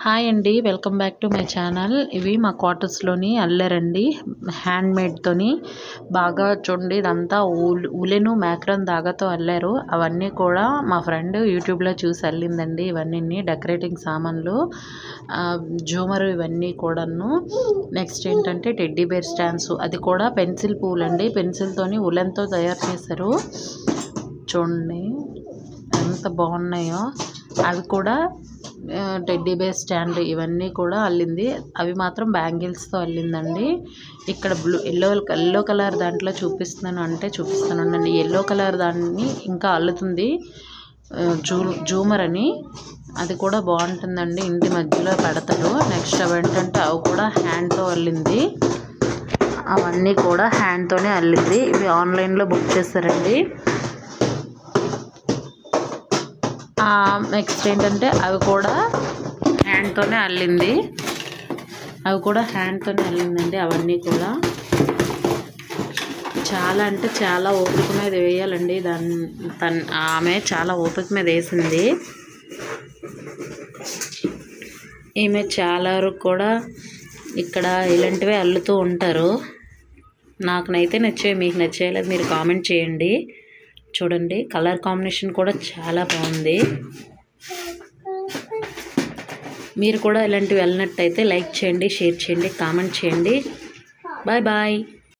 Hi అండి, welcome back to my channel. ఇవి మా క్వార్టర్స్లోని అల్లారండి, హ్యాండ్ మేడ్తోని. బాగా చూడండి, ఇదంతా ఉలెను మ్యాక్రాన్ దాగాతో అల్లారు. అవన్నీ కూడా మా ఫ్రెండ్ యూట్యూబ్లో చూసి అల్లిందండి. ఇవన్నీ డెకరేటింగ్ సామాన్లు, జూమరు ఇవన్నీ కూడాను. నెక్స్ట్ ఏంటంటే టెడ్డీ బేర్ స్టాండ్స్, అది కూడా పెన్సిల్ పూలండి. పెన్సిల్తోని ఉలెన్తో తయారు చేశారు. చూడండి ఎంత బాగున్నాయో. అవి కూడా టెడ్డీ బేర్ స్టాండ్ ఇవన్నీ కూడా అల్లింది. అవి మాత్రం బ్యాంగిల్స్తో అల్లిందండి. ఇక్కడ ఎల్లో కలర్ దాంట్లో చూపిస్తానండి. ఎల్లో కలర్ దాన్ని ఇంకా అల్లుతుంది, జూమర్ అని. అది కూడా బాగుంటుందండి, ఇంటి మధ్యలో పెడతారు. నెక్స్ట్ అవి ఏంటంటే అవి కూడా హ్యాండ్తో అల్లింది. అవన్నీ కూడా హ్యాండ్తోనే అల్లింది. ఇవి ఆన్లైన్లో బుక్ చేస్తారండి. నెక్స్ట్ ఏంటంటే అవి కూడా హ్యాండ్తోనే అల్లింది. అవన్నీ కూడా చాలా అంటే చాలా ఓపిక మీద వేయాలండి. ఆమె చాలా ఓపిక మీద వేసింది. ఈమె చాలా వరకు కూడా ఇక్కడ ఇలాంటివే అల్లుతూ ఉంటారు. నాకునైతే నచ్చాయి, మీకు నచ్చేయలేదు మీరు కామెంట్ చేయండి. చూడండి, కలర్ కాంబినేషన్ కూడా చాలా బాగుంది. మీరు కూడా ఇలాంటివి వెళ్ళినట్టయితే లైక్ చేయండి, షేర్ చేయండి, కామెంట్ చేయండి. Bye bye.